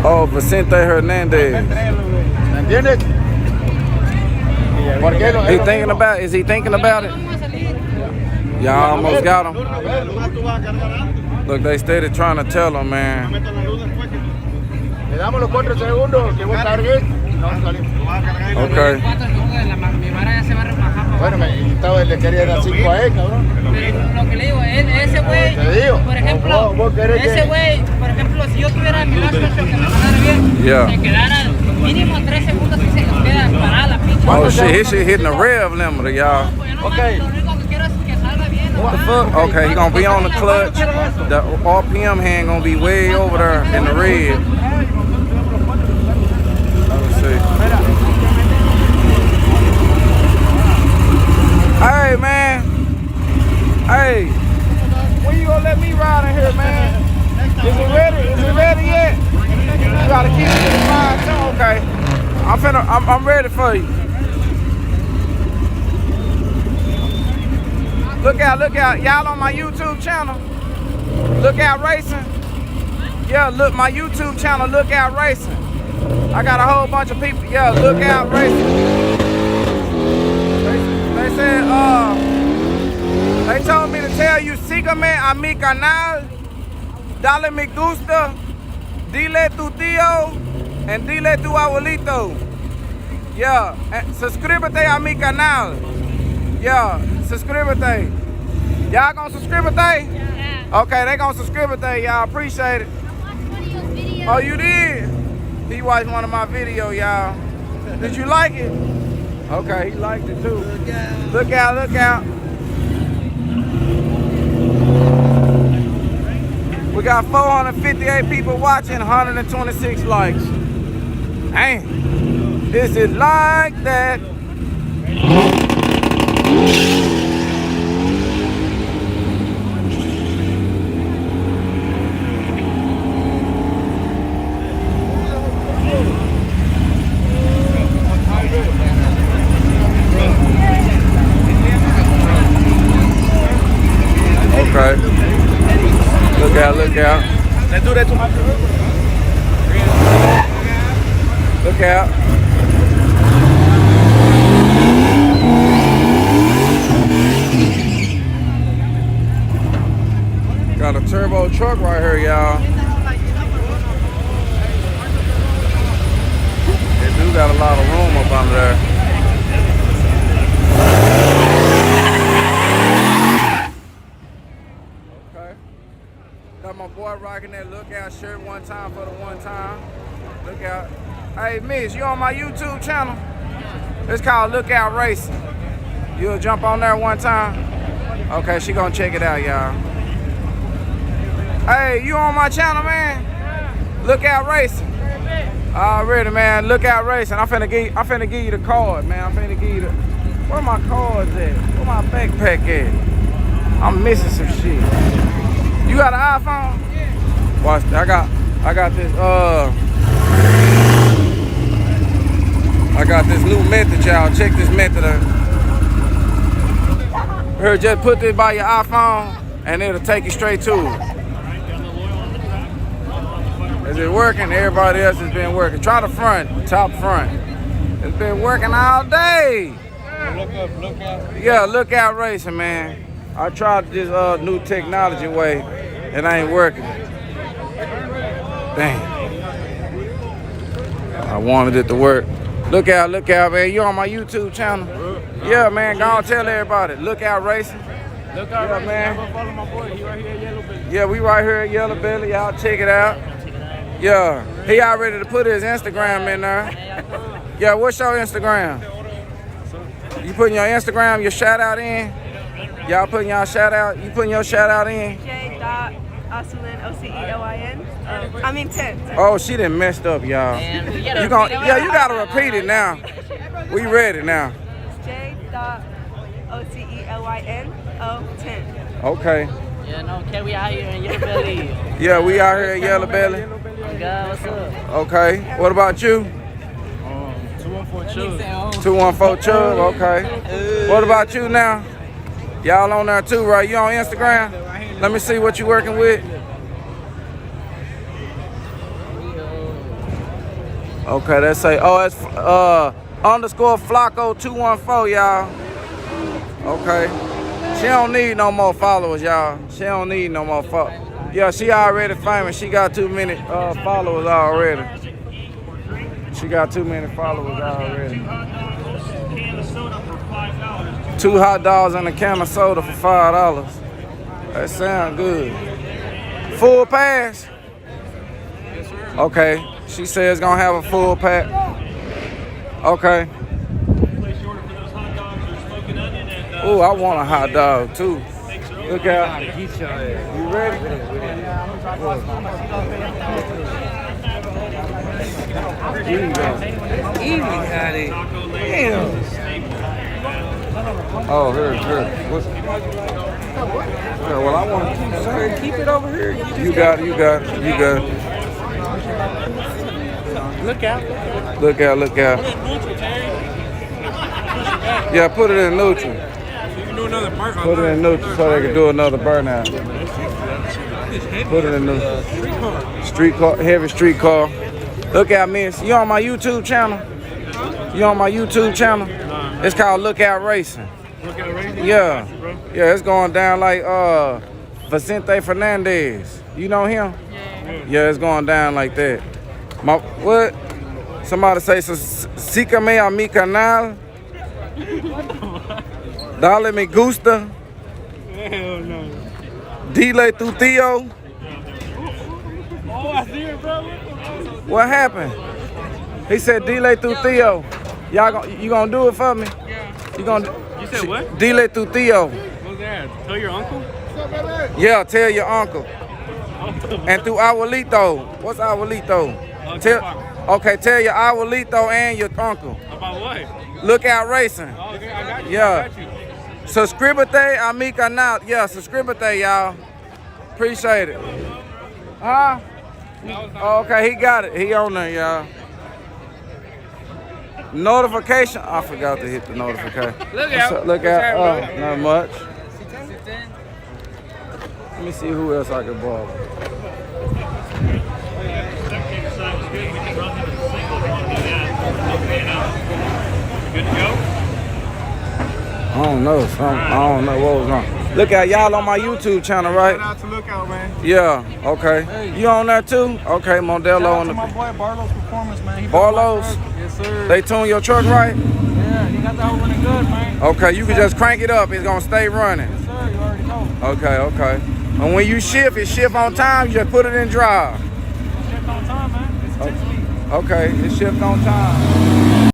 Oh, Vicente Hernandez. ¿Entiendes? He thinking about? Is he thinking about it? Y'all almost got him. Look, they steady trying to tell him, man. Le damos los 4 segundos que vos cargues. Okay. Bueno, le quería dar 5 a él, cabrón. Pero lo que le digo, ese güey, por ejemplo, ese güey, por ejemplo, si yo tuviera mi dragster que me mandara bien, se quedara mínimo 3 segundos y se queda parada la pinche. Oh shit, he shit hitting the rev limiter, y'all. Okay. Lo único que quiero es que salga bien. What the fuck? Okay, he gonna be on the clutch. The RPM hand gonna be way over there in the red. Let me see. Hey man, hey, when you gonna let me ride in here, man? Is it ready? Is it ready yet? You gotta keep it to the fire too. Okay, I'm ready for you. Look out, y'all on my YouTube channel. Look Out Racing. Yeah, look, my YouTube channel, Look Out Racing. I got a whole bunch of people. Yeah, Look Out Racing. They said, they told me to tell you, sígame a mi canal, dale me gusta, dile tu tío, and dile tu abuelito. Yeah, and suscríbete a mi canal. Yeah, suscríbete. Y'all gonna subscribe? Yeah. Okay, they gonna subscribe. Y'all appreciate it. Oh, you did? He watched one of my videos, y'all. Did you like it? Okay, he liked it too. Look out, look out. We got 458 people watching, 126 likes. Dang. Is it like that? Okay. Look out. Let's do that to my Look out. Got a turbo truck right here, y'all. They do got a lot of room up under there. Got my boy rocking that Look Out shirt one time for the one time. Look out. Hey, Miss, you on my YouTube channel? It's called Look Out Racing. You'll jump on there one time? Okay, she gonna check it out, y'all. Hey, you on my channel, man? Look Out Racing. Already, man. Look Out Racing. I'm finna give you the card, man. I'm finna give you the. Where my cards at? Where my backpack at? I'm missing some shit. You got an iPhone? Yeah. Watch, I got this I got this new method, y'all. Check this method out. Here, just put this by your iPhone and it'll take you straight to it. Is it working? Everybody else has been working. Try the front, top front. It's been working all day. Look out. Yeah, Look Out Racing, man. I tried this new technology way. It ain't working. Dang. I wanted it to work. Look out, man. You on my YouTube channel? Yeah, man. Go on, tell everybody. Look Out Racing. Look out, yeah, man. Follow my boy. He right here at Yello Belly. Yeah, we right here at Yello Belly. Y'all check it out. Yeah, he all ready to put his Instagram in there. Yeah, what's your Instagram? You putting your Instagram, your shout out in? Y'all putting y'all shout out? You putting your shout out in? J.Ocelyn, O-C-E-L-I-N. I mean 10. Oh, she done messed up, y'all. You gotta repeat it now. We ready now. J.Ocelyn, O-10. Okay. Yeah, no, okay, we out here in Yello Belly. Yeah, we out here at Yello Belly. God, what's up? Okay. What about you? 214 Chug. 214 Chug. Okay. What about you now? Y'all on there too, right? You on Instagram? Let me see what you working with. Okay, they say, oh, it's underscore Flacco 214, y'all. Okay. She don't need no more followers, y'all. She don't need no more followers. Yeah, she already famous. She got too many followers already. She got too many followers already. 2 hot dogs and a can of soda for $5. That sound good. Full pass? Okay. She says it's gonna have a full pack. Okay. Oh, I want a hot dog too. Look out. You ready? Easy, got it. Damn. Oh, here. Yeah, well, I want to keep it over here. You got it. Look out. Yeah, put it in neutral. Put it in neutral so they can do another burnout. Put it in neutral. Street car, heavy street car. Look out, miss. You on my YouTube channel? It's called Look Out Racing. Yeah. Yeah, it's going down like Vicente Fernandez. You know him? Yeah, it's going down like that. What? Somebody say, sígame a mi canal. Dale me gusta. Hell no. Dile tu tío. Oh, I see it, bro. What happened? He said, Dile tu tío. You gonna do it for me? Yeah. You said what? Dile tu tío. What's that? Tell your uncle? Yeah, tell your uncle. And tu abuelito. What's abuelito? Tell your abuelito and your uncle. About what? Look Out Racing. Oh, okay, I got you. Yeah. I got you. Suscríbete a mi canal. Yeah, suscríbete, y'all. Appreciate it. Huh? Oh, okay, he got it. He on there, y'all. Notification. I forgot to hit the notification. Look out. Not much. Let me see who else I can borrow. Good to go? I don't know what was wrong. Look out, y'all on my YouTube channel, right? Shout out to Look Out, man. Yeah, okay. You on there too? Okay, Modelo on the. My boy Barlow's Performance, man. Barlow's? Yes, sir. They tune your truck right? Yeah, he got the whole running good, man. Okay, you can just crank it up. It's gonna stay running. Yes, sir. You already know. Okay. And when you shift, it shift on time. You just put it in drive. Shift on time, man. It's 10 speed. Okay, it shift on time.